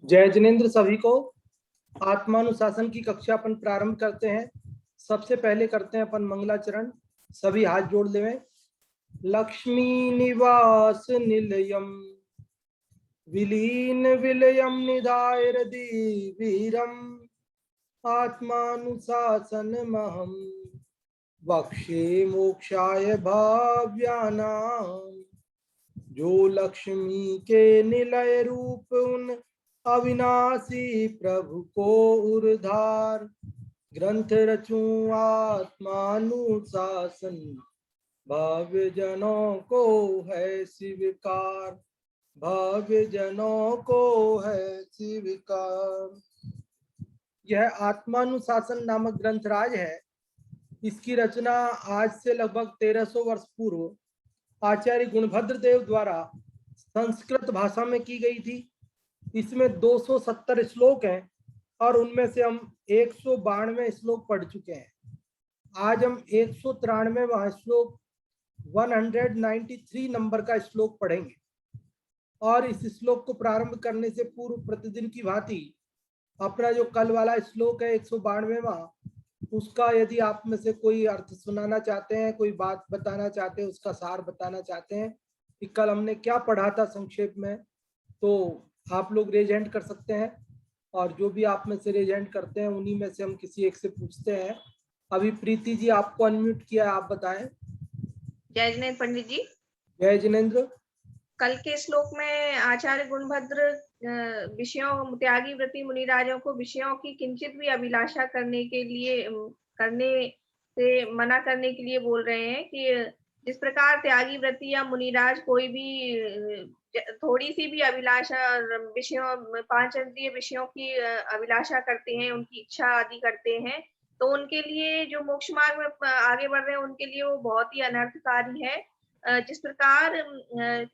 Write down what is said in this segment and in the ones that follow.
जय जिनेन्द्र सभी को। आत्मानुशासन की कक्षा अपन प्रारंभ करते हैं। सबसे पहले करते हैं अपन मंगलाचरण। सभी हाथ जोड़ लें। लक्ष्मी निवास निलयम विलीन विलयम निधाय वीरम आत्मानुशासन महम वक्षे मोक्षाय भाव्यानाम। जो लक्ष्मी के निलय रूप उन अविनाशी प्रभु को उर्धार ग्रंथ रचूं आत्मानुशासन भव्य जनों को है स्वीकार, भव्य जनों को है स्वीकार। यह आत्मानुशासन नामक ग्रंथराज है। इसकी रचना आज से लगभग 1300 वर्ष पूर्व आचार्य गुणभद्र देव द्वारा संस्कृत भाषा में की गई थी। इसमें 270 श्लोक हैं और उनमें से हम 192 श्लोक पढ़ चुके हैं। आज हम 193वां श्लोक 193 नंबर का श्लोक पढ़ेंगे। और इस श्लोक को प्रारंभ करने से पूर्व प्रतिदिन की भांति अपना जो कल वाला श्लोक है 192वां, उसका यदि आप में से कोई अर्थ सुनाना चाहते हैं, कोई बात बताना चाहते हैं, उसका सार बताना चाहते हैं कि कल हमने क्या पढ़ा था संक्षेप में, तो आप लोग रेज हैंड कर सकते हैं। और जो भी आप में से रेज हैंड करते हैं उन्हीं में से हम किसी एक से पूछते हैं। अभी प्रीति जी आपको अनम्यूट किया है, आप बताएं। जय जिनेन्द्र पंडित जी। जय जिनेन्द्र। कल के श्लोक में आचार्य गुणभद्र विषयों त्यागी व्रती मुनिराजों को विषयों की किंचित भी अभिलाषा करने से मना करने के लिए बोल रहे हैं कि जिस प्रकार त्यागी व्रती या मुनिराज कोई भी थोड़ी सी भी अभिलाषा विषयों 5 इंद्रिय विषयों की अभिलाषा करते हैं, उनकी इच्छा आदि करते हैं, तो उनके लिए जो मोक्ष मार्ग में आगे बढ़ रहे हैं उनके लिए वो बहुत ही अनर्थकारी है। जिस प्रकार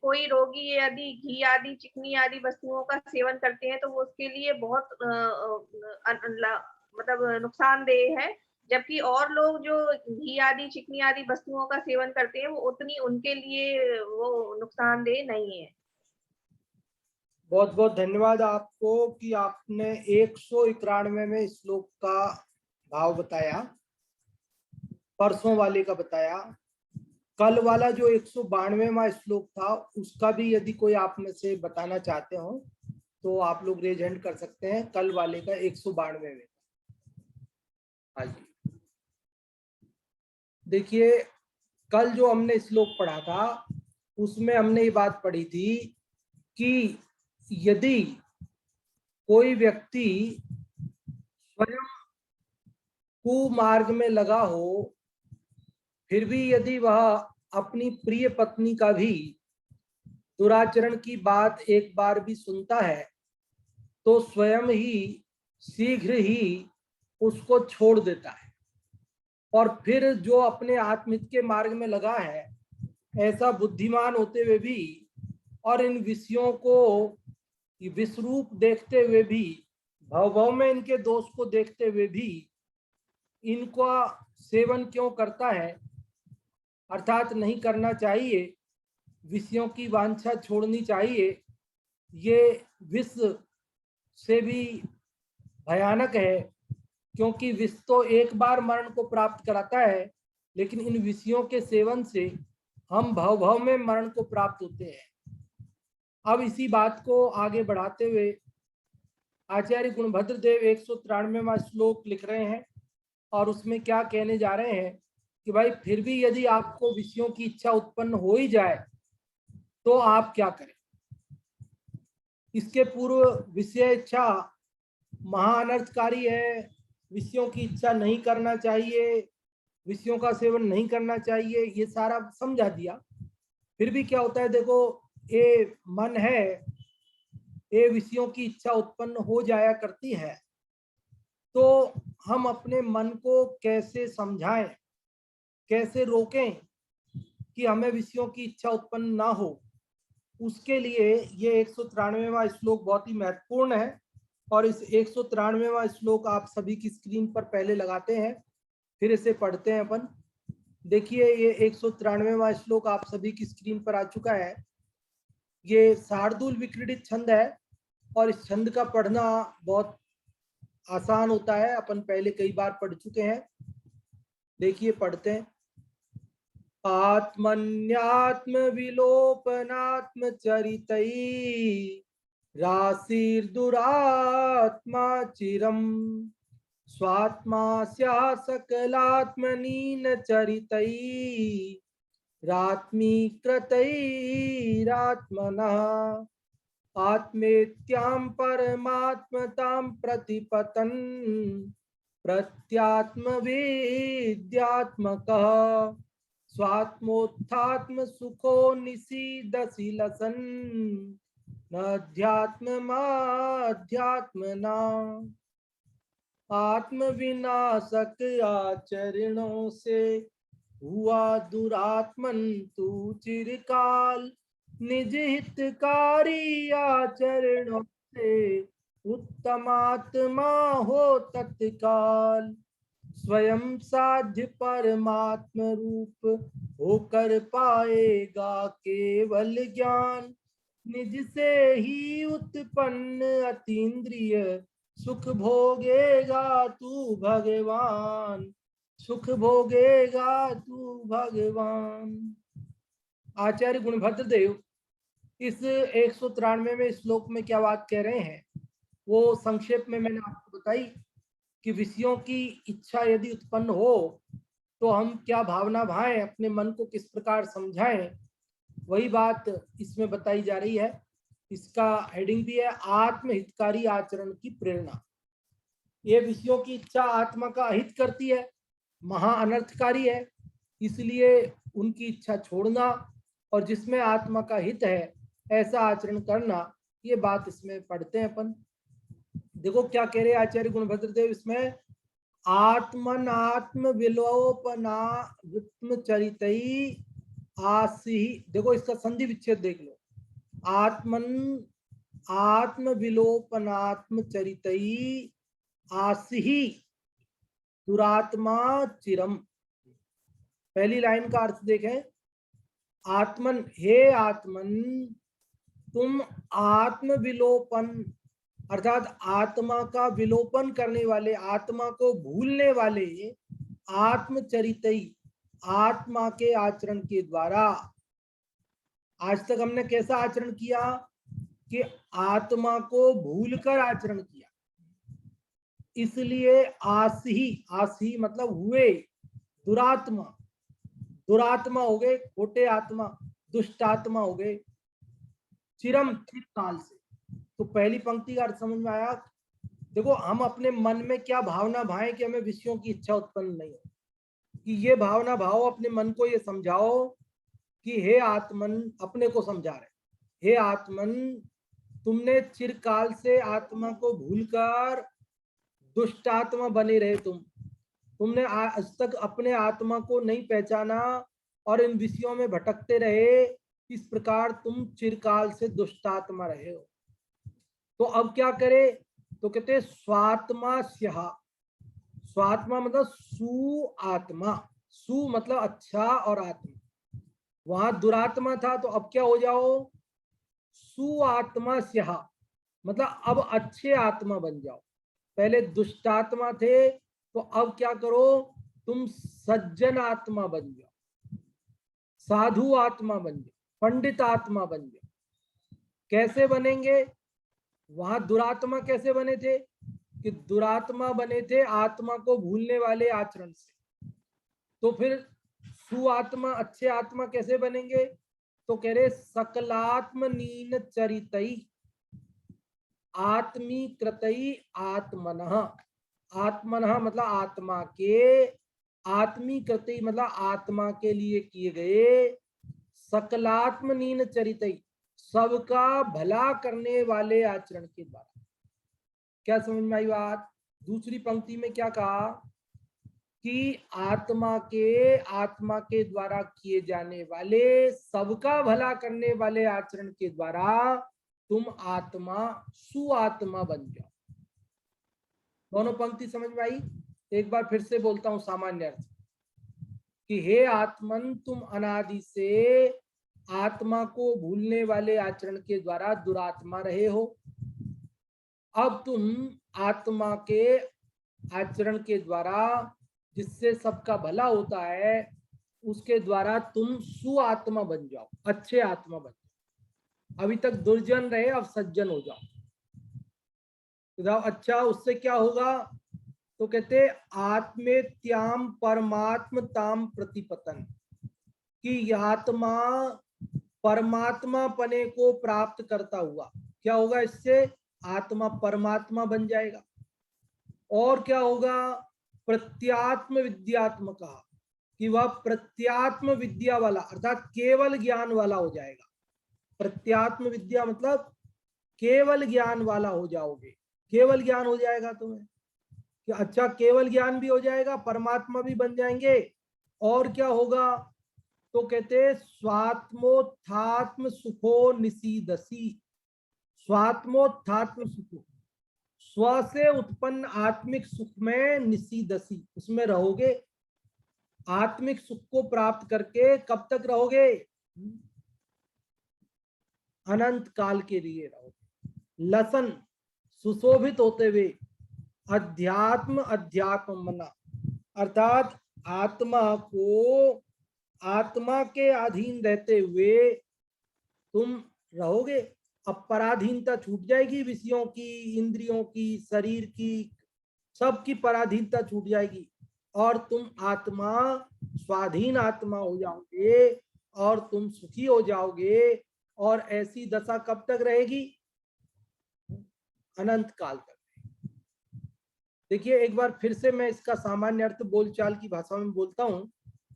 कोई रोगी यदि घी आदि चिकनी आदि वस्तुओं का सेवन करते हैं तो वो उसके लिए बहुत मतलब नुकसानदेह है, जबकि और लोग जो घी आदि चिकनी आदि वस्तुओं का सेवन करते हैं वो उतनी उनके लिए वो नुकसानदेह नहीं है। बहुत बहुत धन्यवाद आपको कि आपने 191 में श्लोक का भाव बताया, परसों वाले का बताया। कल वाला जो 192वां श्लोक था उसका भी यदि कोई आप में से बताना चाहते हो तो आप लोग रेज हैंड कर सकते हैं। कल वाले का 192 में। हाँ जी, देखिए कल जो हमने श्लोक पढ़ा था उसमें हमने ये बात पढ़ी थी कि यदि कोई व्यक्ति स्वयं कुमार्ग में लगा हो, फिर भी यदि वह अपनी प्रिय पत्नी का भी दुराचरण की बात एक बार भी सुनता है तो स्वयं ही शीघ्र ही उसको छोड़ देता है। और फिर जो अपने आत्महित के मार्ग में लगा है, ऐसा बुद्धिमान होते हुए भी और इन विषयों को विश्वरूप देखते हुए भी, भव में इनके दोष को देखते हुए भी इनका सेवन क्यों करता है, अर्थात नहीं करना चाहिए, विषयों की वांछा छोड़नी चाहिए। ये विश्व से भी भयानक है, क्योंकि विष तो एक बार मरण को प्राप्त कराता है, लेकिन इन विषयों के सेवन से हम भव में मरण को प्राप्त होते हैं। अब इसी बात को आगे बढ़ाते हुए आचार्य गुणभद्र देव 193वां श्लोक लिख रहे हैं और उसमें क्या कहने जा रहे हैं कि भाई फिर भी यदि आपको विषयों की इच्छा उत्पन्न हो ही जाए तो आप क्या करें। इसके पूर्व विषय इच्छा महाअनर्थकारी है, विषयों की इच्छा नहीं करना चाहिए, विषयों का सेवन नहीं करना चाहिए, ये सारा समझा दिया। फिर भी क्या होता है, देखो ये मन है, ये विषयों की इच्छा उत्पन्न हो जाया करती है, तो हम अपने मन को कैसे समझाएं, कैसे रोकें कि हमें विषयों की इच्छा उत्पन्न ना हो। उसके लिए ये 193वां श्लोक बहुत ही महत्वपूर्ण है। और इस 193वां श्लोक आप सभी की स्क्रीन पर पहले लगाते हैं, फिर इसे पढ़ते हैं अपन। देखिए ये 193वां श्लोक आप सभी की स्क्रीन पर आ चुका है। ये शार्दूल विक्रीडित छंद है और इस छंद का पढ़ना बहुत आसान होता है, अपन पहले कई बार पढ़ चुके हैं। देखिए पढ़ते हैं। आत्मन्यात्म विलोपनात्म चरितई राशिर्दुरात्मा चिरम स्वात्मा स्या सकलात्मनीन चरितई रात्मीकृतैरात्मनः आत्मेत्यां परमात्मतां प्रतिपतन् प्रत्यात्मवेद्यात्मकः स्वात्मोत्थात्म सुखो निसीदसि लसन् नध्यात्ममाध्यात्मना आत्म विनाशक आचरणों से हुआ दुरात्मन तू चिरकाल निज हितकारी आचरणों से उत्तमात्मा हो तत्काल स्वयं साध्य परमात्म रूप होकर पाएगा केवल ज्ञान निज से ही उत्पन्न अतीन्द्रिय सुख भोगेगा तू भगवान सुख भोगेगा तू भगवान। आचार्य गुणभद्र देव इस 193वें श्लोक में क्या बात कह रहे हैं वो संक्षेप में मैंने आपको बताई कि विषयों की इच्छा यदि उत्पन्न हो तो हम क्या भावना भाएं, अपने मन को किस प्रकार समझाएं, वही बात इसमें बताई जा रही है। इसका हेडिंग भी है आत्महितकारी आचरण की प्रेरणा। ये विषयों की इच्छा आत्मा का अहित करती है, महा अनर्थकारी है, इसलिए उनकी इच्छा छोड़ना और जिसमें आत्मा का हित है ऐसा आचरण करना, ये बात इसमें पढ़ते हैं अपन। देखो क्या कह रहे आचार्य गुणभद्र देव इसमें, आत्मनात्म विलोपनात्म चरितई आसी। देखो इसका संधि विच्छेद देख लो, आत्म विलोपनात्म चरितई आसी दुरात्मा चिरम। पहली लाइन का अर्थ देखें, आत्मन हे आत्मन तुम आत्म विलोपन अर्थात आत्मा का विलोपन करने वाले, आत्मा को भूलने वाले आत्मचरितई आत्मा के आचरण के द्वारा। आज तक हमने कैसा आचरण किया कि आत्मा को भूलकर आचरण किया, इसलिए आसी मतलब हुए दुरात्मा, दुरात्मा हो गए, खोटे आत्मा, दुष्ट आत्मा हो गए, चिरम काल से। तो पहली पंक्ति का अर्थ समझ में आया। देखो हम अपने मन में क्या भावना भाएं कि हमें विषयों की इच्छा उत्पन्न नहीं हो, कि ये भावना भाव अपने मन को ये समझाओ कि हे आत्मन, अपने को समझा रहे, हे आत्मन तुमने चिरकाल से आत्मा को भूलकर दुष्ट आत्मा बने रहे, तुमने आज तक अपने आत्मा को नहीं पहचाना और इन विषयों में भटकते रहे, इस प्रकार तुम चिरकाल से दुष्ट आत्मा रहे हो। तो अब क्या करे, तो कहते स्वात्मा स्याह, स्वात्मा मतलब सु आत्मा, सु मतलब अच्छा और आत्मा, वहां दुरात्मा था तो अब क्या हो जाओ, सु आत्मा स्याह मतलब अब अच्छे आत्मा बन जाओ। पहले दुष्ट आत्मा थे तो अब क्या करो, तुम सज्जन आत्मा बन जाओ, साधु आत्मा बन जाओ, पंडित आत्मा बन जाओ। कैसे बनेंगे, वहां दुरात्मा कैसे बने थे कि दुरात्मा बने थे आत्मा को भूलने वाले आचरण से, तो फिर सुआत्मा अच्छे आत्मा कैसे बनेंगे, तो कह रहे सकलात्मनीन चरितई आत्मीकृतई आत्मनः, आत्मनः मतलब आत्मा के, आत्मीकृतई मतलब आत्मा के लिए किए गए, सकलात्मनीन चरितई सबका भला करने वाले आचरण के द्वारा। क्या समझ में आई बात। दूसरी पंक्ति में क्या कहा कि आत्मा के द्वारा किए जाने वाले सबका भला करने वाले आचरण के द्वारा तुम आत्मा सुआत्मा बन जाओ। दोनों पंक्ति समझ में आई। एक बार फिर से बोलता हूं सामान्य अर्थ कि हे आत्मन तुम अनादि से आत्मा को भूलने वाले आचरण के द्वारा दुरात्मा रहे हो, अब तुम आत्मा के आचरण के द्वारा, जिससे सबका भला होता है, उसके द्वारा तुम सुआत्मा बन जाओ, अच्छे आत्मा बन जाओ। अभी तक दुर्जन रहे, अब सज्जन हो जाओ। अच्छा, उससे क्या होगा? तो कहते आत्मेत्याम परमात्म ताम प्रतिपतन, कि आत्मा परमात्मा पने को प्राप्त करता हुआ क्या होगा? इससे आत्मा परमात्मा बन जाएगा। और क्या होगा? प्रत्यात्म विद्यात्मक, कि वह प्रत्यात्म विद्या वाला अर्थात केवल ज्ञान वाला हो जाएगा। प्रत्यात्म विद्या मतलब केवल ज्ञान वाला हो जाओगे, केवल ज्ञान हो जाएगा तुम्हें। कि अच्छा, केवल ज्ञान भी हो जाएगा, परमात्मा भी बन जाएंगे। और क्या होगा? तो कहते स्वात्मोत्थात्म सुखो निसीदसी, स्वात्मोत्थात्म सुखो, स्व से उत्पन्न आत्मिक सुख में निसीदसी, उसमें रहोगे। आत्मिक सुख को प्राप्त करके कब तक रहोगे? अनंत काल के लिए रहोगे। लसन, सुशोभित होते हुए, अध्यात्म अध्यात्म मना, अर्थात आत्मा को आत्मा के अधीन रहते हुए तुम रहोगे। अब पराधीनता छूट जाएगी, विषयों की, इंद्रियों की, शरीर की, सबकी पराधीनता छूट जाएगी और तुम आत्मा, स्वाधीन आत्मा हो जाओगे और तुम सुखी हो जाओगे। और ऐसी दशा कब तक रहेगी? अनंत काल तक। देखिए, एक बार फिर से मैं इसका सामान्य अर्थ बोलचाल की भाषा में बोलता हूं,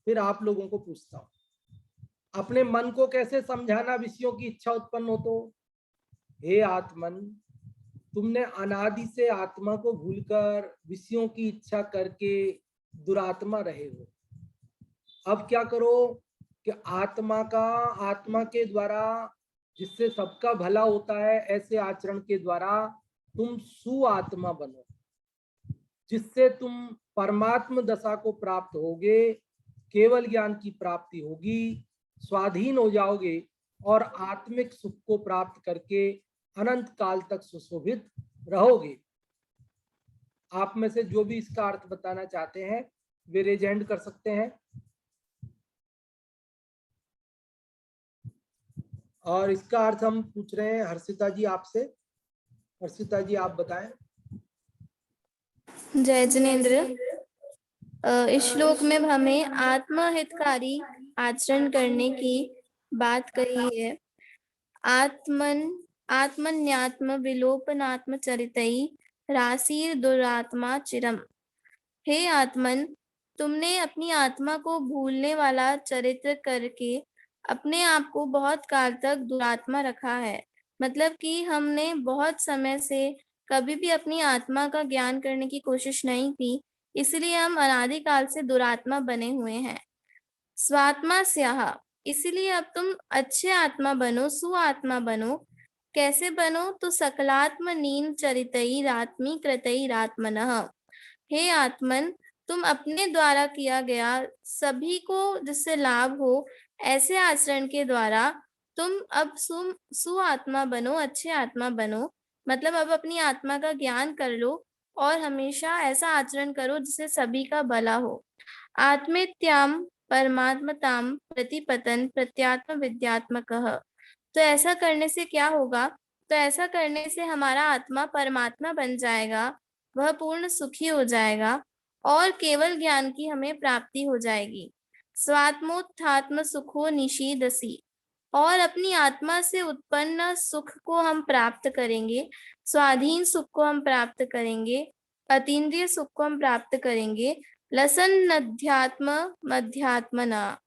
फिर आप लोगों को पूछता हूं। अपने मन को कैसे समझाना विषयों की इच्छा उत्पन्न हो तो? हे आत्मन, तुमने अनादि से आत्मा को भूलकर विषयों की इच्छा करके दुरात्मा रहे हो। अब क्या करो कि आत्मा के द्वारा, जिससे सबका भला होता है, ऐसे आचरण के द्वारा तुम सुआत्मा बनो, जिससे तुम परमात्म दशा को प्राप्त होगे, केवल ज्ञान की प्राप्ति होगी, स्वाधीन हो जाओगे और आत्मिक सुख को प्राप्त करके अनंत काल तक सुशोभित रहोगे। आप में से जो भी इसका अर्थ बताना चाहते हैं वे रेज हैंड कर सकते हैं। और इसका अर्थ हम पूछ रहे हैं हर्षिता जी आपसे। हर्षिता जी, आप बताएं। जय जिनेन्द्र। इस श्लोक में हमें आत्महितकारी आचरण करने की बात कही है। आत्मन्यात्म विलोपनात्म चरितई राशिर दुरात्मा चिरम। हे आत्मन, तुमने अपनी आत्मा को भूलने वाला चरित्र करके अपने आप को बहुत काल तक दुरात्मा रखा है। मतलब कि हमने बहुत समय से कभी भी अपनी आत्मा का ज्ञान करने की कोशिश नहीं की, इसलिए हम अनादिकाल से दुरात्मा बने हुए हैं। स्वात्मा स्याह, इसलिए अब तुम अच्छे आत्मा बनो, सुआत्मा बनो। कैसे बनो? तो सकलात्म नीन चरितई रात्मी कृतई रात्मनः। हे आत्मन, तुम अपने द्वारा किया गया सभी को जिससे लाभ हो, ऐसे आचरण के द्वारा तुम अब सुआत्मा बनो, अच्छे आत्मा बनो। मतलब अब अपनी आत्मा का ज्ञान कर लो और हमेशा ऐसा आचरण करो जिससे सभी का भला हो। आत्मेत्याम परमात्मताम प्रतिपतन प्रत्यात्म विद्यात्मकः। तो ऐसा करने से क्या होगा? तो ऐसा करने से हमारा आत्मा परमात्मा बन जाएगा, वह पूर्ण सुखी हो जाएगा और केवल ज्ञान की हमें प्राप्ति हो जाएगी। स्वात्मोत्थात्म सुखो निशीदसी, और अपनी आत्मा से उत्पन्न सुख को हम प्राप्त करेंगे, स्वाधीन सुख को हम प्राप्त करेंगे, अतीन्द्रिय सुख को हम प्राप्त करेंगे। लसन अध्यात्म मध्यात्मना,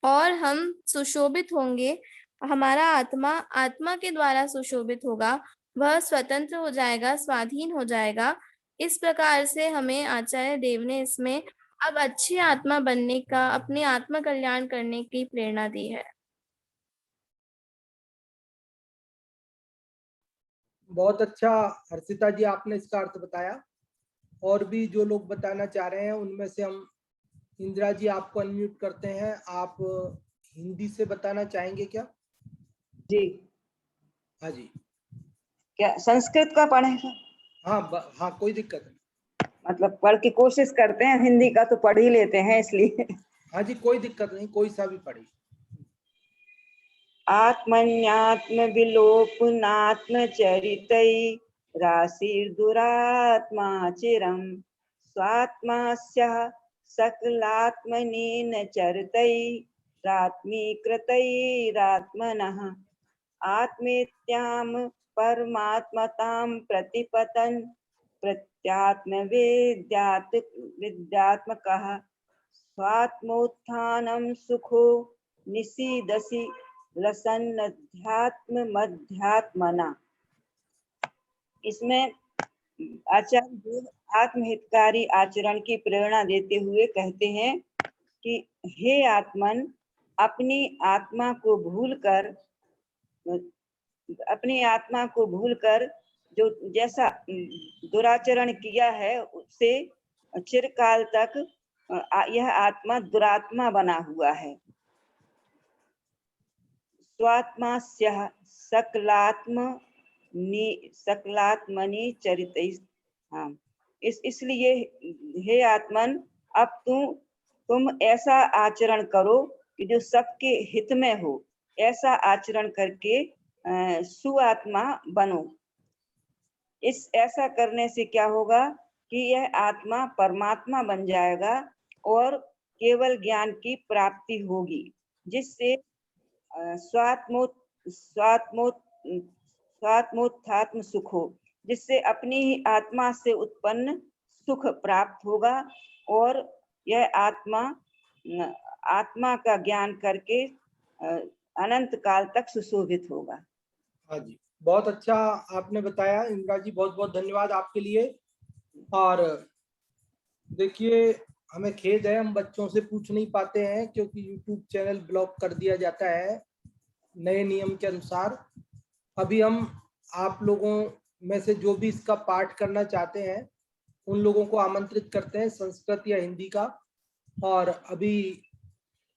और हम सुशोभित होंगे। हमारा आत्मा के द्वारा सुशोभित होगा, वह स्वतंत्र हो जाएगा, स्वाधीन हो जाएगा। इस प्रकार से हमें आचार्य देव ने इसमें अब अच्छी आत्मा बनने का, अपने आत्म कल्याण करने की प्रेरणा दी है। बहुत अच्छा हर्षिता जी, आपने इसका अर्थ बताया। और भी जो लोग बताना चाह रहे हैं उनमें से हम इंदिरा जी आपको अनम्यूट करते हैं। आप हिंदी से बताना चाहेंगे क्या? जी। हाँ जी। क्या संस्कृत का पढ़ेगा? हाँ कोई दिक्कत नहीं। मतलब पढ़ के कोशिश करते हैं, हिंदी का तो पढ़ ही लेते हैं इसलिए। हाँ जी कोई दिक्कत नहीं, कोई सा भी पढ़ी। आत्मन्यात्म विलोपनात्म चरितै राशिर्दुरात्मा चिरम स्वात्मास्यः सकलात्मनेन चरितै रात्मीकृतैरात्मनः आत्मेत्याम परमात्मतां प्रतिपतन् विद्यात्मकः स्वात्मोत्थानं सुखो निसीदसि लसन्नध्यात्ममध्यात्मना। इसमें आचार्य देव आत्महितकारी आचरण की प्रेरणा देते हुए कहते हैं कि हे आत्मन, अपनी आत्मा को भूलकर जो जैसा दुराचरण किया है उससे चिरकाल तक यह आत्मा दुरात्मा बना हुआ है। स्वात्मास्यः सकलात्मनि चरितै। हाँ, इसलिए हे आत्मन, अब तुम ऐसा आचरण करो कि जो सबके हित में हो। ऐसा आचरण करके सुआत्मा बनो। ऐसा करने से क्या होगा कि यह आत्मा परमात्मा बन जाएगा और केवल ज्ञान की प्राप्ति होगी, जिससे स्वात्मोत्थात्म सुख हो, जिससे अपनी ही आत्मा से उत्पन्न सुख प्राप्त होगा और यह आत्मा का ज्ञान करके अनंत काल तक सुशोभित होगा। हाँ जी बहुत अच्छा आपने बताया इंदिरा जी, बहुत बहुत धन्यवाद आपके लिए। और देखिए हमें खेद है, हम बच्चों से पूछ नहीं पाते हैं क्योंकि YouTube चैनल ब्लॉक कर दिया जाता है नए नियम के अनुसार। अभी हम आप लोगों में से जो भी इसका पाठ करना चाहते हैं उन लोगों को आमंत्रित करते हैं, संस्कृत या हिंदी का। और अभी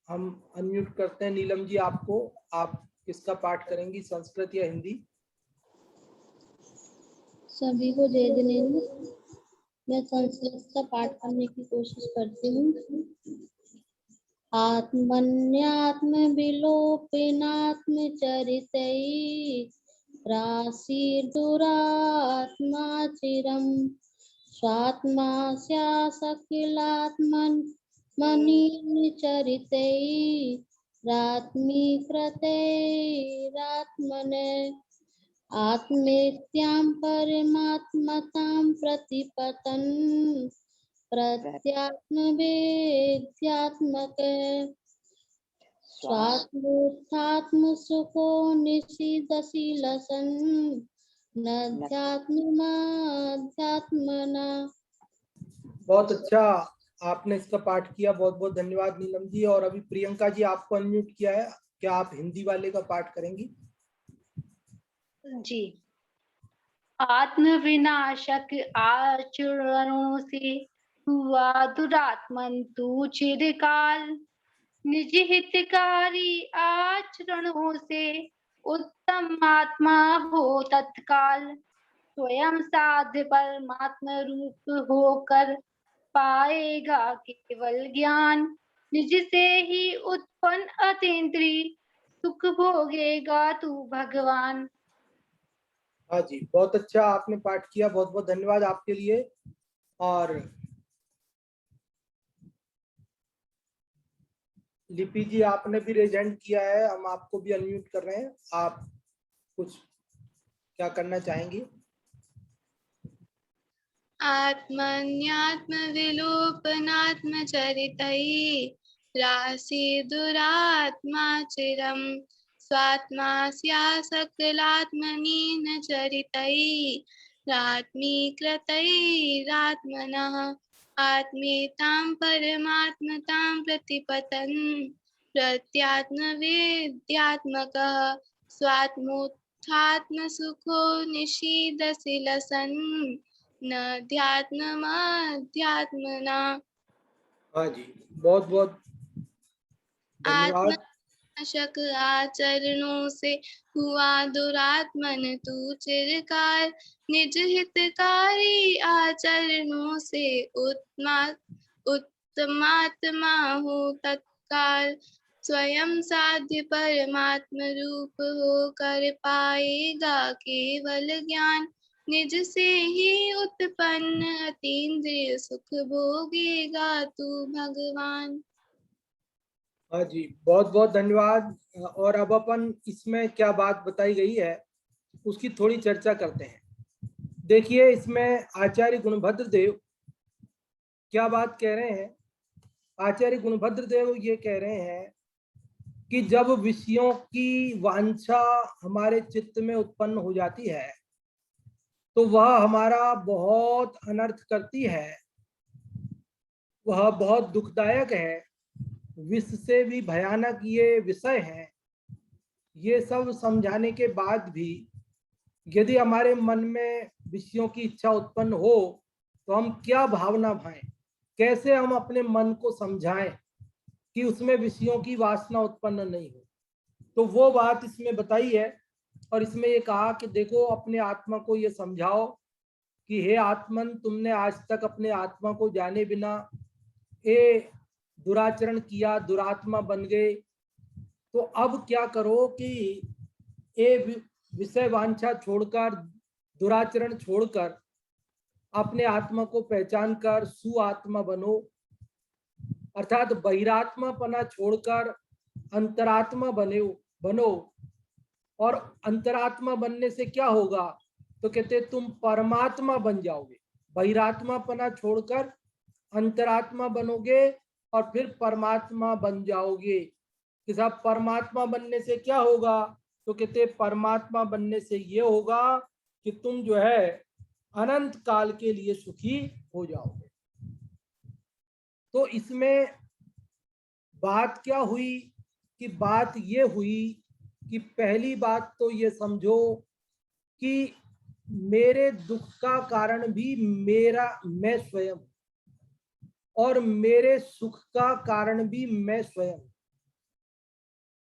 हम अनम्यूट करते हैं नीलम जी आपको, आप किसका पाठ करेंगी, संस्कृत या हिंदी? सभी को जय जिनेंद्र। मैं संस्कृत का पाठ करने की कोशिश करती हूँ। आत्मन्यात्म विलोपनात्म चरितै राशिर्दुरात्मा चिरम स्वात्मा स्यासकिलात्मनि चरितै रात्मीकृतैरात्मने आत्मेत्यां परमात्मतां प्रतिपतन् प्रत्यात्मवेद्यात्मक स्वात्मोत्थात्म सुखो निषीदसि लसन् नध्यात्मना। बहुत अच्छा आपने इसका पाठ किया, बहुत बहुत धन्यवाद नीलम जी। और अभी प्रियंका जी आपको अनम्यूट किया है, क्या आप हिंदी वाले का पाठ करेंगी? जी। आत्म विनाशक आचरणों से हुआ दुरात्मन तू चिरकाल, निज हितकारी आचरणों से उत्तम आत्मा हो तत्काल। स्वयं साध्य परमात्मा रूप होकर पाएगा केवल ज्ञान, निज से ही उत्पन्न अतीन्द्रिय सुख भोगेगा तू भगवान। हाँ जी बहुत अच्छा आपने पाठ किया, बहुत बहुत धन्यवाद आपके लिए। और लिपि जी आपने भी रेजेंट किया है, हम आपको भी अनम्यूट कर रहे हैं, आप कुछ क्या करना चाहेंगी? आत्मन्यात्म विलोपनात्म चरितै राशिर्दुरात्मा चिरम स्वात्मा सकलात्मनीन चरितै रात्मीकृतैरात्मनः आत्मेतां परमात्मतां प्रतिपतन् प्रत्यात्मवेद्यात्मकः स्वात्मोत्थात्म सुखो निषीदसि लसन् नध्यात्मना। हाँ जी बहुत बहुत धन्यवाद। अशक आचरणों से हुआ दुरात्मन तू चिरकाल। निज हितकारी आचरणों से उत्तमात्मा हो तत्काल। स्वयं साध्य परमात्म रूप हो कर पाएगा केवल ज्ञान। निज से ही उत्पन्न अतीन्द्रिय सुख भोगेगा तू भगवान। हाँ जी, बहुत बहुत धन्यवाद। और अब अपन इसमें क्या बात बताई गई है उसकी थोड़ी चर्चा करते हैं। देखिए, इसमें आचार्य गुणभद्र देव क्या बात कह रहे हैं। आचार्य गुणभद्र देव ये कह रहे हैं कि जब विषयों की वांछा हमारे चित्त में उत्पन्न हो जाती है तो वह हमारा बहुत अनर्थ करती है, वह बहुत दुखदायक है, विष से भी भयानक ये विषय है। ये सब समझाने के बाद भी यदि हमारे मन में विषयों की इच्छा उत्पन्न हो तो हम क्या भावना भाएं, कैसे हम अपने मन को समझाएं कि उसमें विषयों की वासना उत्पन्न नहीं हो। तो वो बात इसमें बताई है और इसमें ये कहा कि देखो, अपने आत्मा को ये समझाओ कि हे आत्मन, तुमने आज तक अपने आत्मा को जाने बिना ये दुराचरण किया, दुरात्मा बन गए। तो अब क्या करो कि ये विषय वांछा छोड़कर, दुराचरण छोड़कर अपने आत्मा को पहचान कर सुआत्मा बनो, अर्थात बहिरात्मापना छोड़कर अंतरात्मा बनो। और अंतरात्मा बनने से क्या होगा? तो कहते तुम परमात्मा बन जाओगे। बहिरात्मापना छोड़कर अंतरात्मा बनोगे और फिर परमात्मा बन जाओगे। कि साहब, परमात्मा बनने से क्या होगा? तो कहते परमात्मा बनने से ये होगा कि तुम जो है अनंत काल के लिए सुखी हो जाओगे। तो इसमें बात क्या हुई कि बात ये हुई कि पहली बात तो ये समझो कि मेरे दुख का कारण भी मैं स्वयं, और मेरे सुख का कारण भी मैं स्वयं।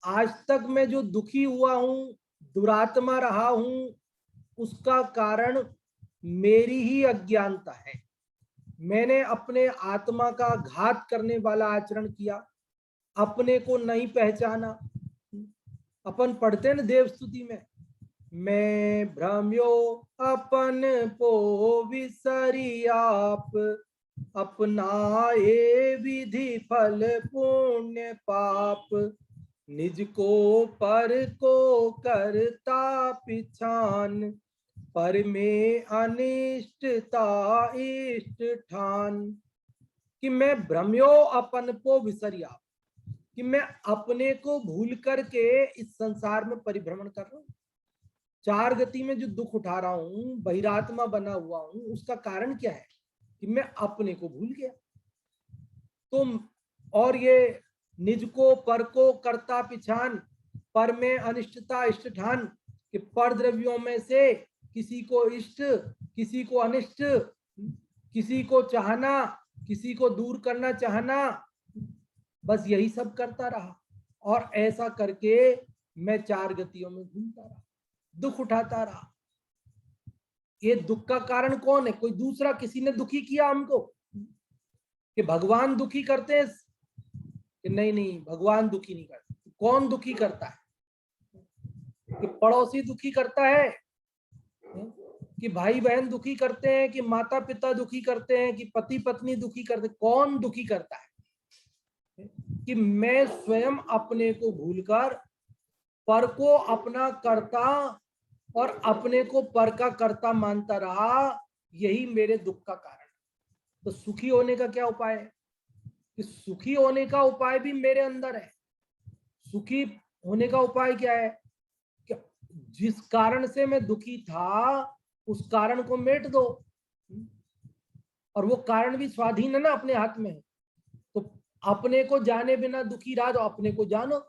आज तक मैं जो दुखी हुआ हूं, दुरात्मा रहा हूं, उसका कारण मेरी ही अज्ञानता है। मैंने अपने आत्मा का घात करने वाला आचरण किया, अपने को नहीं पहचाना। अपन पढ़ते न देव स्तुति में, मैं भ्रम्यो अपन पो विसरी आप, अपनाए विधि फल पुण्य पाप, निज को पर को करता पिछान, पर में अनिष्टता इष्ट ठान। कि मैं भ्रम्यो अपन को विसरिया, कि मैं अपने को भूल करके इस संसार में परिभ्रमण कर रहा हूं। चार गति में जो दुख उठा रहा हूं, बहिरात्मा बना हुआ हूं, उसका कारण क्या है? कि मैं अपने को भूल गया। तो और ये निज को पर को करता पिछान, पर में अनिष्टता इष्ट ठान, कि पर द्रव्यों में से किसी को इष्ट, किसी को अनिष्ट, किसी को चाहना, किसी को दूर करना चाहना, बस यही सब करता रहा। और ऐसा करके मैं चार गतियों में घूमता रहा, दुख उठाता रहा। ये दुख का कारण कौन है? कोई दूसरा, किसी ने दुखी किया हमको? कि भगवान दुखी करते हैं? कि नहीं, भगवान दुखी नहीं करते। कौन दुखी करता है? कि पड़ोसी दुखी करता है, कि भाई बहन दुखी करते हैं, कि माता पिता दुखी करते हैं, कि पति पत्नी दुखी करते? कौन दुखी करता है? कि मैं स्वयं अपने को भूलकर पर को अपना कर्ता और अपने को पर का कर्ता मानता रहा। यही मेरे दुख का कारण है। तो सुखी होने का क्या उपाय है? कि सुखी होने का उपाय भी मेरे अंदर है। सुखी होने का उपाय क्या है? कि जिस कारण से मैं दुखी था उस कारण को मेट दो। और वो कारण भी स्वाधीन है ना, अपने हाथ में है। तो अपने को जाने बिना दुखी रहा तो अपने को जानो।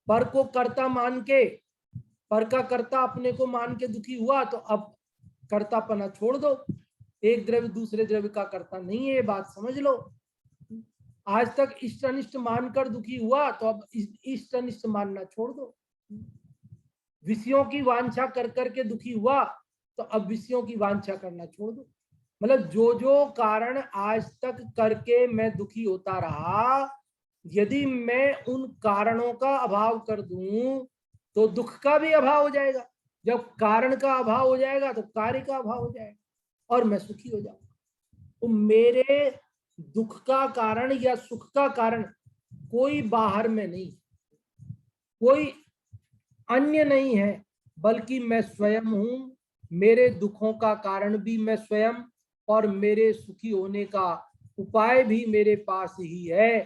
पर को कर्ता मान के, पर का कर्ता अपने को मान के दुखी हुआ तो अब कर्तापना छोड़ दो। एक द्रव्य दूसरे द्रव्य का कर्ता नहीं है, ये बात समझ लो। आज तक इष्ट अनिष्ट मानकर दुखी हुआ, तो अब इष्ट अनिष्ट मानना छोड़ दो। विषयों की वांछा कर करके दुखी हुआ, तो अब विषयों की वांछा करना छोड़ दो। मतलब जो जो कारण आज तक करके मैं दुखी होता रहा, यदि मैं उन कारणों का अभाव कर दूं तो दुख का भी अभाव हो जाएगा। जब कारण का अभाव हो जाएगा तो कार्य का अभाव हो जाएगा और मैं सुखी हो जाऊंगा। तो मेरे दुख का कारण या सुख का कारण कोई बाहर में नहीं, कोई अन्य नहीं है, बल्कि मैं स्वयं हूं। मेरे दुखों का कारण भी मैं स्वयं, और मेरे सुखी होने का उपाय भी मेरे पास ही है।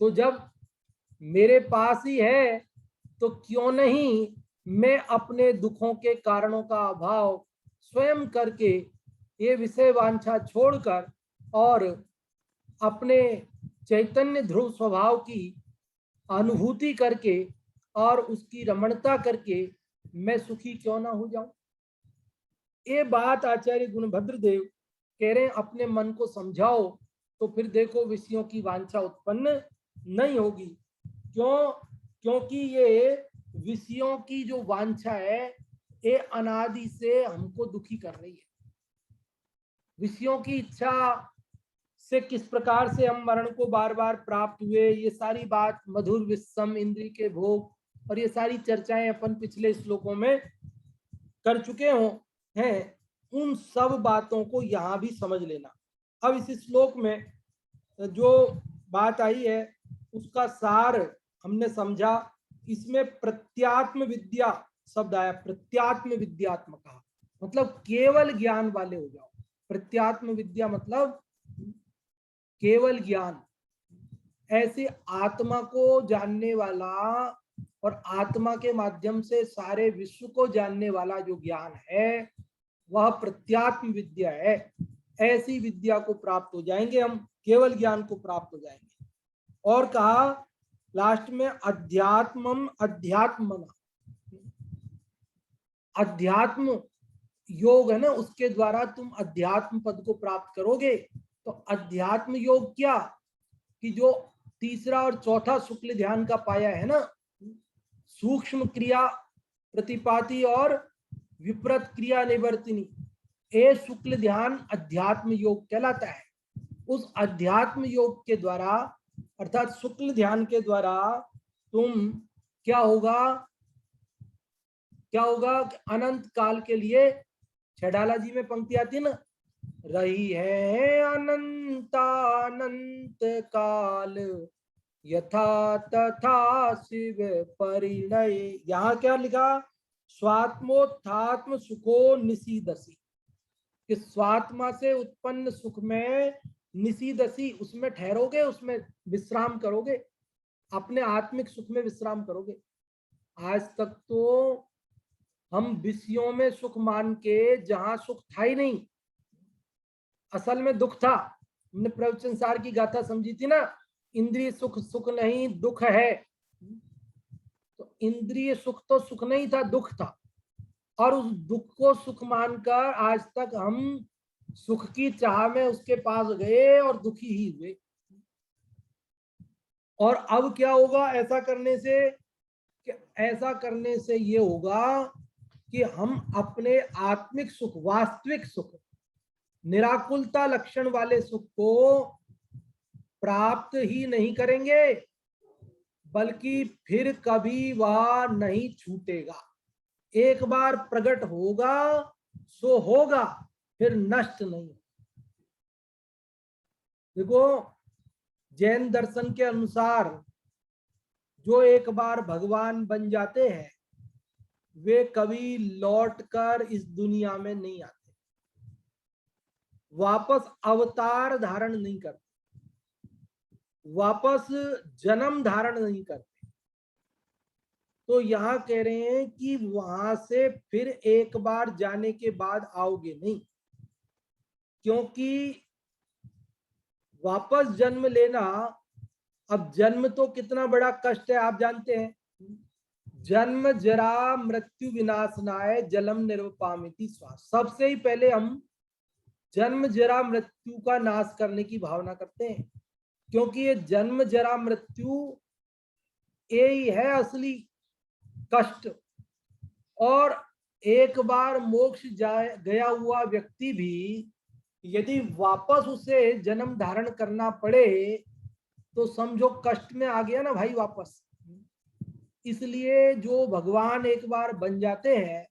तो जब मेरे पास ही है तो क्यों नहीं मैं अपने दुखों के कारणों का अभाव स्वयं करके, ये विषय वांछा छोड़कर और अपने चैतन्य ध्रुव स्वभाव की अनुभूति करके और उसकी रमणता करके मैं सुखी क्यों ना हो जाऊं। ये बात आचार्य गुणभद्र देव कह रहे हैं, अपने मन को समझाओ तो फिर देखो विषयों की वांछा उत्पन्न नहीं होगी। क्यों? क्योंकि ये विषयों की जो वांछा है ये अनादि से हमको दुखी कर रही है। विषयों की इच्छा से किस प्रकार से हम मरण को बार बार प्राप्त हुए, ये सारी बात मधुर विषम इंद्रिय के भोग और ये सारी चर्चाएं अपन पिछले श्लोकों में कर चुके हैं। उन सब बातों को यहाँ भी समझ लेना। अब इस श्लोक में जो बात आई है उसका सार हमने समझा। इसमें प्रत्यात्म विद्या शब्द आया, प्रत्यात्म विद्यात्मक, मतलब केवल ज्ञान वाले हो जाओ। प्रत्यात्म विद्या मतलब केवल ज्ञान, ऐसे आत्मा को जानने वाला और आत्मा के माध्यम से सारे विश्व को जानने वाला जो ज्ञान है वह प्रत्यात्म विद्या है। ऐसी विद्या को प्राप्त हो जाएंगे हम, केवल ज्ञान को प्राप्त हो जाएंगे। और कहा लास्ट में अध्यात्मम अध्यात्मना, अध्यात्म योग है ना, उसके द्वारा तुम अध्यात्म पद को प्राप्त करोगे। तो अध्यात्म योग क्या कि जो तीसरा और चौथा शुक्ल ध्यान का पाया है ना, सूक्ष्म क्रिया प्रतिपाती और विपरीत क्रिया निवर्तिनी, ये शुक्ल ध्यान अध्यात्म योग कहलाता है। उस अध्यात्म योग के द्वारा अर्थात शुक्ल ध्यान के द्वारा तुम क्या होगा अनंत काल के लिए, छडाला जी में पंक्ति आती है ना, रही है अनंत काल यथा तथा शिव परिणय। यहाँ क्या लिखा? स्वात्मोत्थात्म सुखो निसीदसी, कि स्वात्मा से उत्पन्न सुख में निसीदसी, उसमें ठहरोगे, उसमें विश्राम करोगे, अपने आत्मिक सुख में विश्राम करोगे। आज तक तो हम विषयों में सुख मान के, जहां सुख था ही नहीं, असल में दुख था। हमने प्रवचन सार की गाथा समझी थी ना, इंद्रिय सुख सुख नहीं दुख है। तो इंद्रिय सुख तो सुख नहीं था, दुख था, और उस दुख को सुख मानकर आज तक हम सुख की चाह में उसके पास गए और दुखी ही हुए। और अब क्या होगा ऐसा करने से? ऐसा करने से ये होगा कि हम अपने आत्मिक सुख, वास्तविक सुख, निराकुलता लक्षण वाले सुख को प्राप्त ही नहीं करेंगे, बल्कि फिर कभी वह नहीं छूटेगा। एक बार प्रकट होगा सो होगा, फिर नष्ट नहीं। देखो जैन दर्शन के अनुसार जो एक बार भगवान बन जाते हैं वे कभी लौटकर इस दुनिया में नहीं आते, वापस अवतार धारण नहीं करते, वापस जन्म धारण नहीं करते। तो यहाँ कह रहे हैं कि वहां से फिर एक बार जाने के बाद आओगे नहीं, क्योंकि वापस जन्म लेना, अब जन्म तो कितना बड़ा कष्ट है आप जानते हैं। जन्म जरा मृत्यु विनाशनाय जलम निर्वपामिति स्वाहा। सबसे ही पहले हम जन्म जरा मृत्यु का नाश करने की भावना करते हैं, क्योंकि ये जन्म जरा मृत्यु यही है असली कष्ट। और एक बार मोक्ष गया हुआ व्यक्ति भी यदि वापस उसे जन्म धारण करना पड़े तो समझो कष्ट में आ गया ना भाई वापस। इसलिए जो भगवान एक बार बन जाते हैं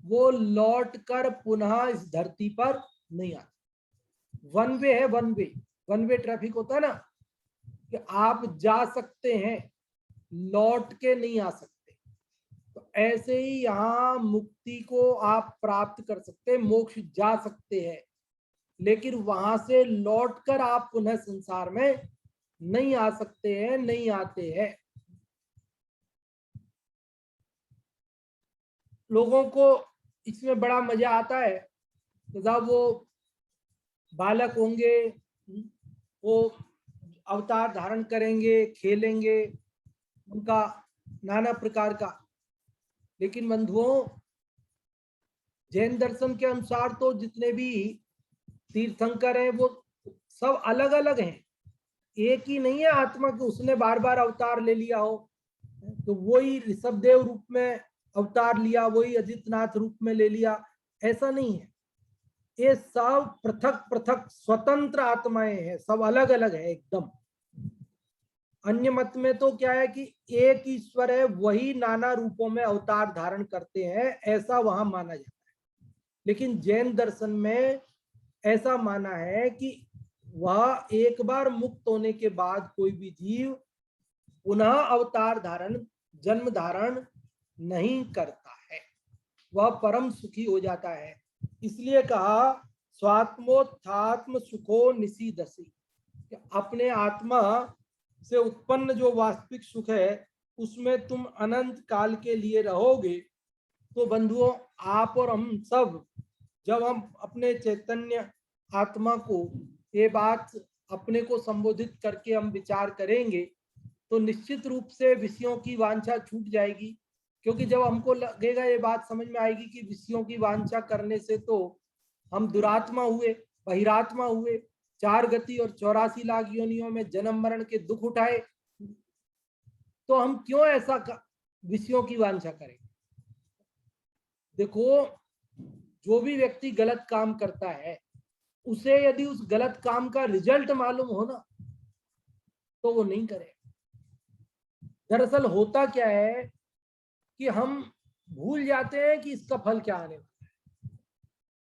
वो लौट कर पुनः इस धरती पर नहीं आते। वन वे है, वन वे ट्रैफिक होता है ना, कि आप जा सकते हैं, लौट के नहीं आ सकते। तो ऐसे ही यहाँ मुक्ति को आप प्राप्त कर सकते हैं, मोक्ष जा सकते हैं, लेकिन वहां से लौटकर आप पुनः संसार में नहीं आ सकते हैं, नहीं आते हैं। लोगों को इसमें बड़ा मजा आता है, जब वो बालक होंगे, वो अवतार धारण करेंगे, खेलेंगे, उनका नाना प्रकार का। लेकिन बंधुओं, जैन दर्शन के अनुसार तो जितने भी तीर्थंकर हैं वो सब अलग अलग हैं, एक ही नहीं है आत्मा कि उसने बार बार अवतार ले लिया हो। तो वही ऋषभदेव रूप में अवतार लिया, वही अजितनाथ रूप में ले लिया, ऐसा नहीं है। ये सब पृथक पृथक स्वतंत्र आत्माएं हैं, सब अलग अलग है एकदम। अन्य मत में तो क्या है कि एक ईश्वर है, वही नाना रूपों में अवतार धारण करते हैं, ऐसा वहां माना जाता है। लेकिन जैन दर्शन में ऐसा माना है कि वह एक बार मुक्त होने के बाद कोई भी जीव पुनः अवतार धारण, जन्म धारण नहीं करता है, वह परम सुखी हो जाता है। इसलिए कहा स्वात्मोत्थात्म सुखो निसीदसि, अपने आत्मा से उत्पन्न जो वास्तविक सुख है उसमें तुम अनंत काल के लिए रहोगे। तो बंधुओं, आप और हम सब जब हम अपने चैतन्य आत्मा को ये बात अपने को संबोधित करके हम विचार करेंगे तो निश्चित रूप से विषयों की वांछा छूट जाएगी। क्योंकि जब हमको लगेगा, ये बात समझ में आएगी कि विषयों की वांछा करने से तो हम दुरात्मा हुए, बहिरात्मा हुए, 4 गति और 84 लाख योनियों में जन्म मरण के दुख उठाए, तो हम क्यों ऐसा विषयों की वांछा करेंगे। देखो, जो भी व्यक्ति गलत काम करता है उसे यदि उस गलत काम का रिजल्ट मालूम हो ना तो वो नहीं करे। दरअसल होता क्या है कि हम भूल जाते हैं कि इसका फल क्या आने वाला है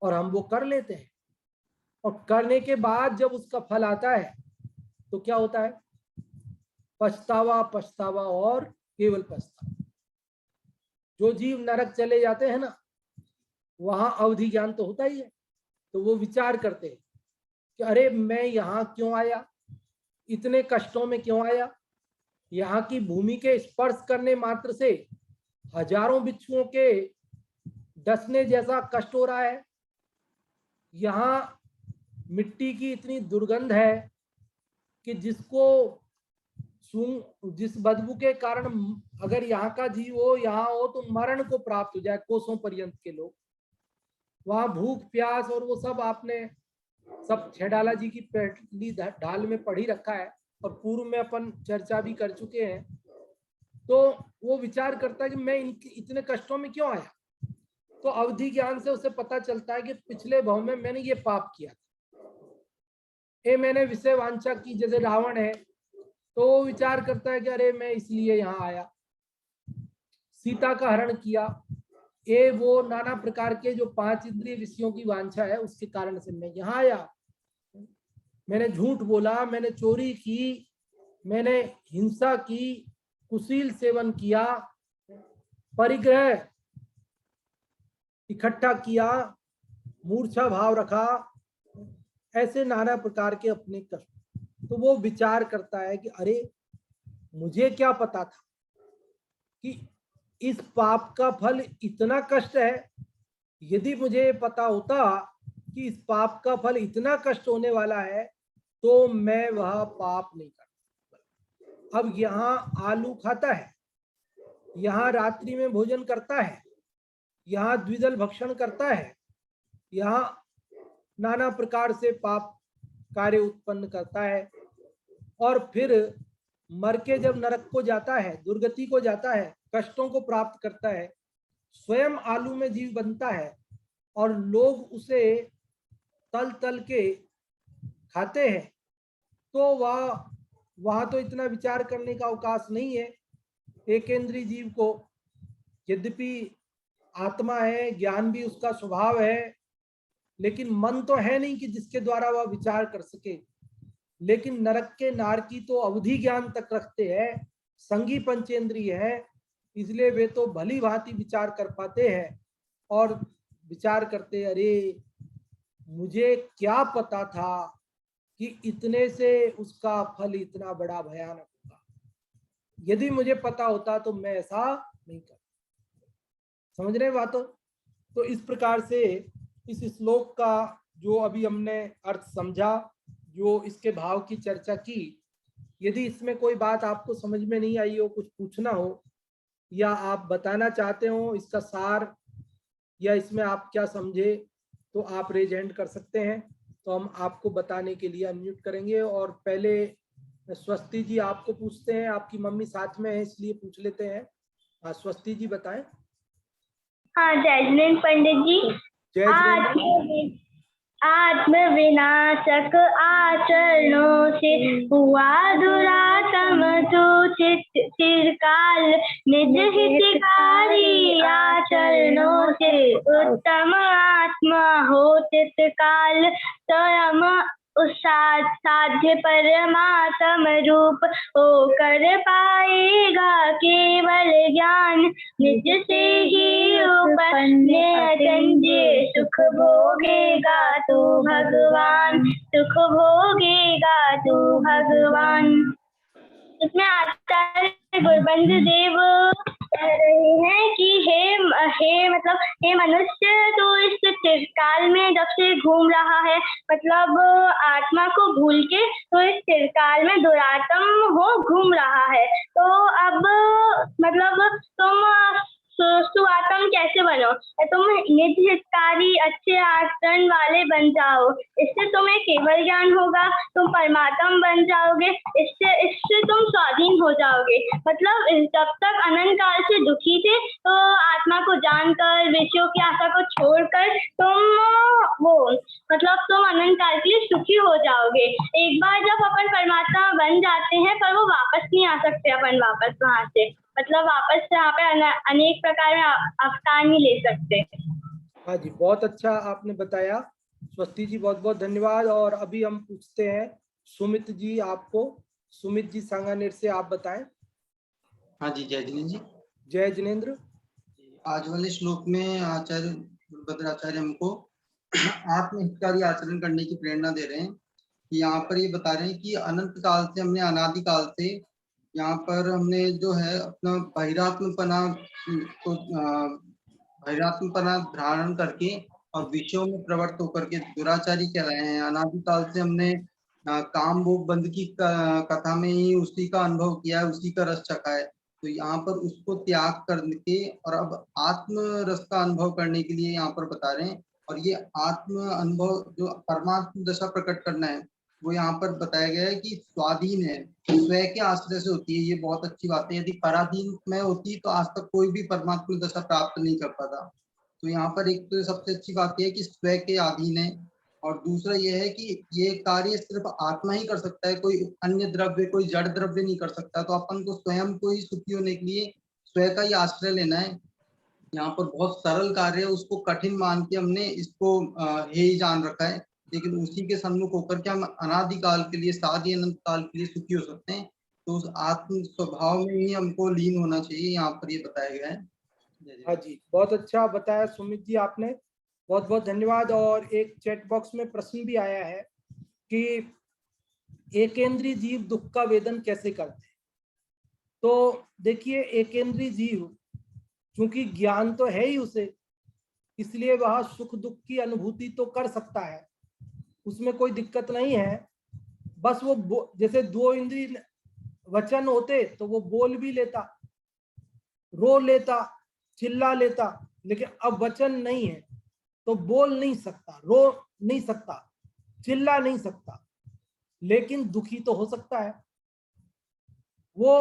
और हम वो कर लेते हैं, और करने के बाद जब उसका फल आता है तो क्या होता है, पछतावा, पछतावा और केवल पछतावा। जो जीव नरक चले जाते हैं ना, वहां अवधि ज्ञान तो होता ही है, तो वो विचार करते हैं कि अरे मैं यहाँ क्यों आया, इतने कष्टों में क्यों आया, यहाँ की भूमि के स्पर्श करने मात्र से हजारों बिच्छुओं के डसने जैसा कष्ट हो रहा है, यहाँ मिट्टी की इतनी दुर्गंध है कि जिस बदबू के कारण अगर यहाँ का जीव हो, यहाँ हो तो मरण को प्राप्त हो जाए, कोसों पर्यंत के लोग। वहां भूख प्यास और वो सब आपने सब छेडाला जी की पहली ढाल में पढ़ी रखा है और पूर्व में अपन चर्चा भी कर चुके हैं। तो वो विचार करता है कि मैं इतने कष्टों में क्यों आया। तो अवधि ज्ञान से उसे पता चलता है कि पिछले भाव में मैंने ये पाप किया, ये मैंने विषय वांछा की, जैसे रावण है, तो वो विचार करता है कि अरे मैं इसलिए यहाँ आया, सीता का हरण किया, ये वो नाना प्रकार के जो 5 इंद्रिय विषयों की वांछा है उसके कारण से मैं यहाँ आया। मैंने झूठ बोला, मैंने चोरी की, मैंने हिंसा की, कुशील सेवन किया, परिग्रह इकट्ठा किया, मूर्छा भाव रखा, ऐसे नाना प्रकार के अपने कष्ट। तो वो विचार करता है कि अरे मुझे क्या पता था कि इस पाप का फल इतना कष्ट है। यदि मुझे पता होता कि इस पाप का फल इतना कष्ट होने वाला है तो मैं वह पाप नहीं करता। अब यहाँ आलू खाता है, यहाँ रात्रि में भोजन करता है, यहाँ द्विदल भक्षण करता है, यहाँ नाना प्रकार से पाप कार्य उत्पन्न करता है, और फिर मर के जब नरक को जाता है, दुर्गति को जाता है, कष्टों को प्राप्त करता है, स्वयं आलू में जीव बनता है और लोग उसे तल तल के खाते हैं, तो वहां तो इतना विचार करने का अवकाश नहीं है एकेंद्रीय जीव को। यद्यपि आत्मा है, ज्ञान भी उसका स्वभाव है, लेकिन मन तो है नहीं कि जिसके द्वारा वह विचार कर सके। लेकिन नरक के नारकी तो अवधि ज्ञान तक रखते हैं, संगी पंचेंद्रिय है, इसलिए वे तो भली भांति विचार कर पाते हैं और विचार करते, अरे मुझे क्या पता था कि इतने से उसका फल इतना बड़ा भयानक होगा। यदि मुझे पता होता तो मैं ऐसा नहीं करता। समझ रहे बातों? तो इस प्रकार से इस श्लोक का जो अभी हमने अर्थ समझा, जो इसके भाव की चर्चा की, यदि इसमें कोई बात आपको समझ में नहीं आई हो, कुछ पूछना हो या आप बताना चाहते हो इसका सार, या इसमें आप क्या समझे, तो आप रेज हैंड कर सकते हैं, तो हम आपको बताने के लिए अनम्यूट करेंगे। और पहले स्वस्ति जी आपको पूछते हैं, आपकी मम्मी साथ में है इसलिए पूछ लेते हैं। स्वस्ति जी बताएं। हाँ, जय जिनेन्द्र पंडित जी। जय जिनेन्द्र। आत्म विनाशक आचरणों से हुआ दुरात्म दूषित चिरकाल, निज हितकारी आचरणों से उत्तम आत्मा हो चित्तकाल, स्वयं साध्य परमात्म रूप होकर पाएगा केवल ज्ञान, निज से ही उपन्य संजय सुख भोगेगा तू भगवान, सुख भोगेगा तू भगवान। इसमें आचार्य गुरुबंध देव कह रहे हैं कि हे मनुष्य, तो इस चिरकाल में जब से घूम रहा है, मतलब आत्मा को भूल के, तो इस चिरकाल में दुरात्म हो घूम रहा है। तो अब मतलब तुम सुआत्म कैसे बनो? तुम निज हितकारी अच्छे आचरण वाले बन जाओ, इससे तुम्हें केवल ज्ञान होगा, तुम परमात्मा बन जाओगे, इससे तुम स्वाधीन हो जाओगे। मतलब जब तक अनंत काल से दुखी थे, तो आत्मा को जानकर, विषयों की आशा को छोड़कर तुम अनंत काल के लिए सुखी हो जाओगे। एक बार जब अपन परमात्मा बन जाते हैं, पर वो वापस नहीं आ सकते अपन वापस वहां से, मतलब वापस यहाँ पे अनेक प्रकार में अवतार नहीं ले सकते। हाँ जी, बहुत अच्छा आपने बताया स्वस्ति जी, बहुत बहुत धन्यवाद। और अभी हम पूछते हैं सुमित जी आपको। सुमित जी सांगानेर से, आप बताएं। हाँ जी, जय जिनेन्द्र जी। जय जिनेन्द्र। आज वाले श्लोक में आचार्य गुरुभद्राचार्य हमको आत्महितकारी आचरण करने की प्रेरणा दे रहे हैं। यहाँ पर ये बता रहे हैं कि अनंत काल से, हमने अनादि काल से यहाँ पर हमने जो है अपना बहिरात्मपना धारण करके और विषयों में प्रवृत्त होकर के दुराचारी कहलाए हैं। अनादि काल से हमने काम भोग बंद की कथा में ही उसी का अनुभव किया है, उसी का रस चखा है। तो यहाँ पर उसको त्याग करके और अब आत्म रस का अनुभव करने के लिए यहाँ पर बता रहे हैं। और ये आत्म अनुभव जो परमात्म दशा प्रकट करना है, वो यहाँ पर बताया गया है कि स्वाधीन है, स्वयं के आश्रय से होती है। ये बहुत अच्छी बात है। यदि पराधीन में होती तो आज तक कोई भी परमात्मा दशा प्राप्त नहीं कर पाता। तो यहाँ पर एक तो सबसे अच्छी बात यह है कि स्वयं के अधीन है, और दूसरा यह है कि ये कार्य सिर्फ आत्मा ही कर सकता है, कोई अन्य द्रव्य, कोई जड़ द्रव्य नहीं कर सकता। तो अपन को स्वयं को ही सुखी होने के लिए स्वयं का ही आश्रय लेना है। यहाँ पर बहुत सरल कार्य है, उसको कठिन मान के हमने इसको हे ही जान रखा है, लेकिन उसी के सम्मुख होकर के हम अनादिकाल के लिए, साधी अनंत काल के लिए सुखी हो सकते हैं। तो उस आत्म स्वभाव में ही हमको लीन होना चाहिए, यहाँ पर ये बताया गया है। हाँ जी, बहुत अच्छा बताया सुमित जी आपने, बहुत बहुत धन्यवाद। और एक चैट बॉक्स में प्रश्न भी आया है कि एकेंद्रीय जीव दुख का वेदन कैसे करते हैं। तो देखिए, एकेंद्रीय जीव क्योंकि ज्ञान तो है ही उसे, इसलिए वह सुख दुख की अनुभूति तो कर सकता है, उसमें कोई दिक्कत नहीं है। बस वो जैसे दो इंद्रिय वचन होते तो वो बोल भी लेता, रो लेता, चिल्ला लेता, लेकिन अब वचन नहीं है तो बोल नहीं सकता, रो नहीं सकता, चिल्ला नहीं सकता, लेकिन दुखी तो हो सकता है। वो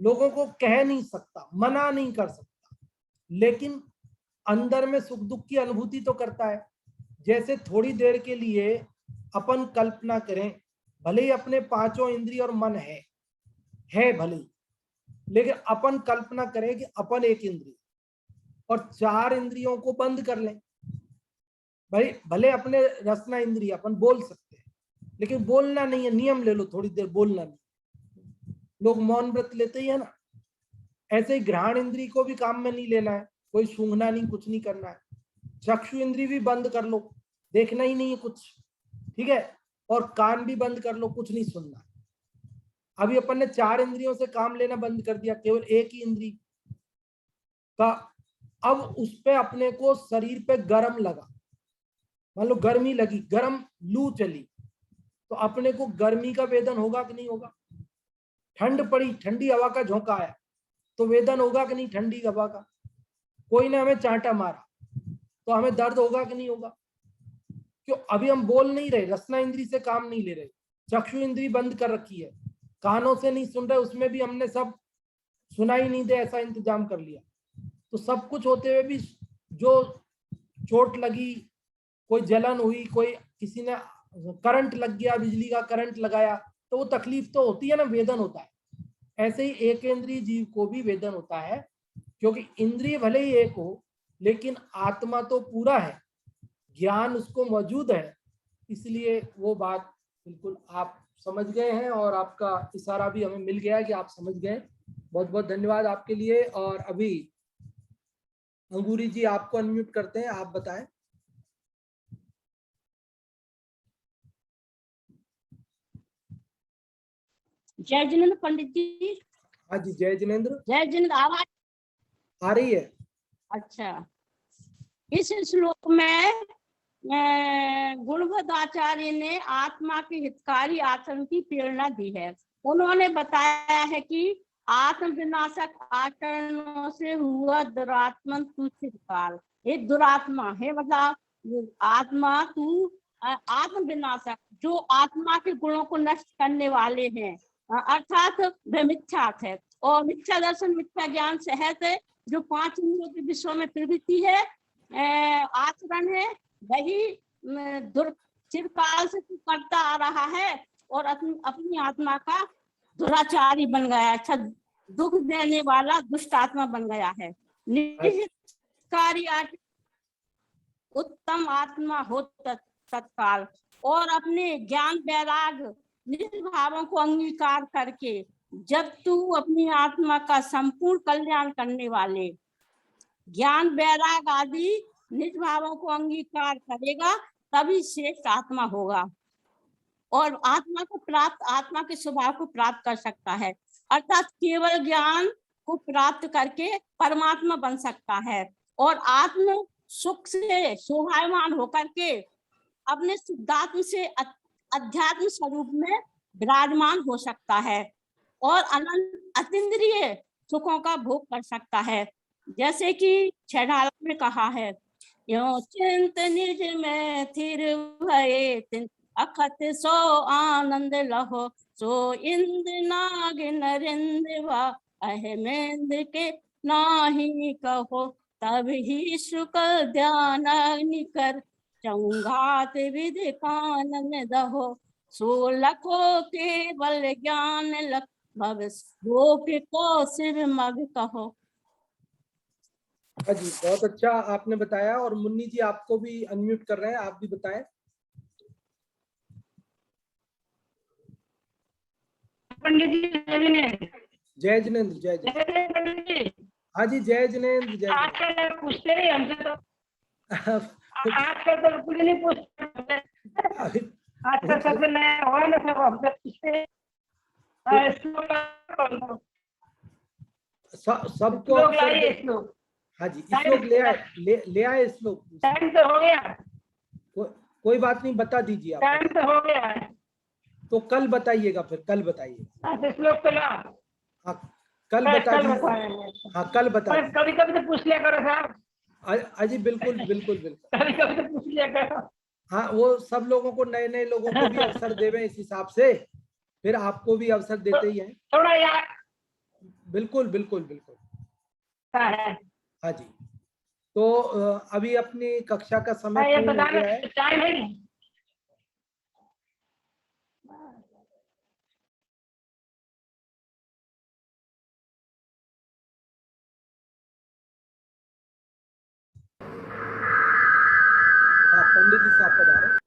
लोगों को कह नहीं सकता, मना नहीं कर सकता, लेकिन अंदर में सुख दुख की अनुभूति तो करता है। जैसे थोड़ी देर के लिए अपन कल्पना करें, भले ही अपने पांचों इंद्रिय और मन है भले ही, लेकिन अपन कल्पना करें कि अपन एक इंद्रिय और चार इंद्रियों को बंद कर लें। भाई भले अपने रसना इंद्रिय अपन बोल सकते हैं, लेकिन बोलना नहीं है, नियम ले लो, थोड़ी देर बोलना नहीं। लोग मौन व्रत लेते ही है ना, ऐसे ही घ्राण इंद्रिय को भी काम में नहीं लेना है, कोई सूंघना नहीं, कुछ नहीं करना है। चक्षु इंद्रिय भी बंद कर लो, देखना ही नहीं है कुछ, ठीक है, और कान भी बंद कर लो, कुछ नहीं सुनना। अभी अपन ने चार इंद्रियों से काम लेना बंद कर दिया, केवल एक ही इंद्रिय का। अब उस पे अपने को शरीर पे गर्म लगा, मान लो गर्मी लगी, गर्म लू चली, तो अपने को गर्मी का वेदन होगा कि नहीं होगा? ठंड पड़ी, ठंडी हवा का झोंका आया, तो वेदन होगा कि नहीं ठंडी हवा का? कोई ने हमें चांटा मारा तो हमें दर्द होगा कि नहीं होगा? क्यों? अभी हम बोल नहीं रहे, रसना इंद्री से काम नहीं ले रहे, चक्षु इंद्री बंद कर रखी है, कानों से नहीं सुन रहे, उसमें भी हमने सब सुनाई नहीं दे ऐसा इंतजाम कर लिया। तो सब कुछ होते हुए भी जो चोट लगी, कोई जलन हुई, कोई किसी ने करंट लग गया, बिजली का करंट लगाया, तो वो तकलीफ तो होती है ना, वेदन होता है। ऐसे ही एक इंद्रिय जीव को भी वेदन होता है, क्योंकि इंद्रिय भले ही एक हो, लेकिन आत्मा तो पूरा है, ज्ञान उसको मौजूद है, इसलिए वो बात बिल्कुल आप समझ गए हैं, और आपका इशारा भी हमें मिल गया कि आप समझ गए। बहुत बहुत धन्यवाद आपके लिए। और अभी अंगूरी जी आपको अनम्यूट करते हैं, आप बताएं। जय जिनेंद्र पंडित जी। हाँ जी, जय जिनेंद्र। जय जिनेंद्र, आवाज आ रही है? अच्छा, इस श्लोक में गुणवद आचार्य ने आत्मा के हितकारी आचरण की प्रेरणा दी है। उन्होंने बताया है कि आत्म विनाशक आचरणों से हुआ दुरात्मन तू चिरकाल। ये दुरात्मा है, मतलब आत्मा तू आत्म विनाशक, जो आत्मा के गुणों को नष्ट करने वाले हैं, अर्थात वे मिथ्यार्थ है। और मिथ्या दर्शन, मिथ्या ज्ञान सहत है, जो पांच इंद्रियों के विषयों में प्रवृत्ति है, आचरण है, वही चिरकाल से तू करता आ रहा है और अपनी आत्मा का दुराचारी बन गया, अच्छा दुख देने वाला दुष्ट आत्मा बन गया है। निजकारी उत्तम आत्मा हो तत्काल, और अपने ज्ञान वैराग निज भावों को अंगीकार करके जब तू अपनी आत्मा का संपूर्ण कल्याण करने वाले ज्ञान वैराग आदि निज भावों को अंगीकार करेगा, तभी श्रेष्ठ आत्मा होगा और आत्मा को प्राप्त, आत्मा के स्वभाव को प्राप्त कर सकता है। अर्थात केवल ज्ञान को प्राप्त करके परमात्मा बन सकता है और आत्म सुख से शोभायमान होकर के अपने शुद्धात्म से अध्यात्म स्वरूप में विराजमान हो सकता है और अनंत अतीन्द्रिय सुखों का भोग कर सकता है। जैसे कि छेड़ाला में कहा है, यो चिंत निज में थिर भये अखत सो आनंद लहो, सो इंद्र नाग नरेंद्र वा अहमेंद्र के नाही कहो, तब ही शुक्ल ध्यान अग्नि कर चौघात विधि कानन दहो, सो लखो केवल ज्ञान लख भव को शिव मग कहो। जी बहुत अच्छा आपने बताया। और मुन्नी जी आपको भी अनम्यूट कर रहे हैं, आप भी बताएं। पंडित जी जय जिनेंद्र। जय जिनेंद्र। हाँ जी, जय जिनेंद्र। जय आजकल पूछते नहीं हमसे, तो आजकल तो कुछ नहीं पूछते, आजकल सबसे नया हुआ ना, सब हमसे पूछते। सबको हाँ जी, श्लोक ले आए श्लोक। टाइम तो हो गया, कोई बात नहीं, बता दीजिए आप। टाइम तो हो गया है, तो कल बताइएगा, फिर कल बताइएगा। श्लोक तो ला। हाँ कल बता दीजिए। हाँ कल बता। कभी कभी तो पूछ लिया करो साहब। अजी बिल्कुल बिल्कुल बिल्कुल, कभी कभी तो पूछ लिया करो। हाँ वो सब लोगों को, नए नए लोगों को भी अवसर देवे इस हिसाब से फिर आपको भी अवसर देते ही हैं। थोड़ा यार बिल्कुल बिल्कुल बिल्कुल। है हाँ जी, तो अभी अपनी कक्षा का समय ये पूर्ण बता हो गया है। टाइम है। हाँ, पंडित जी साहब पधारे।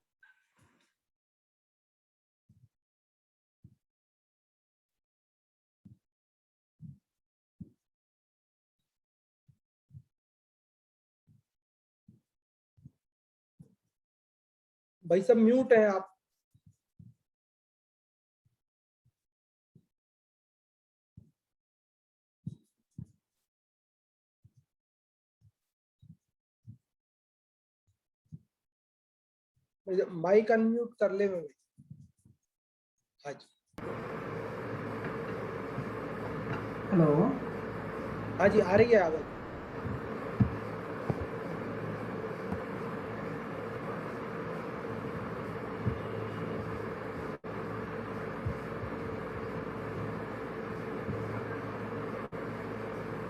भाई सब म्यूट है आप। माइक अनम्यूट कर ले। मैं हाँ जी, हेलो। हाँ जी, आ रही है आवाज।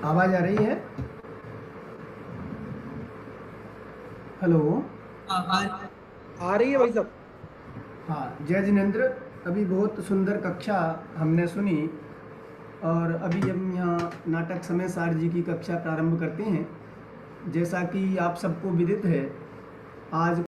आवाज आ रही है? हेलो। आ रही है भाई साहब। हाँ, जय जिनेंद्र। अभी बहुत सुंदर कक्षा हमने सुनी और अभी हम यहाँ नाटक समय सार जी की कक्षा प्रारंभ करते हैं। जैसा कि आप सबको विदित है, आज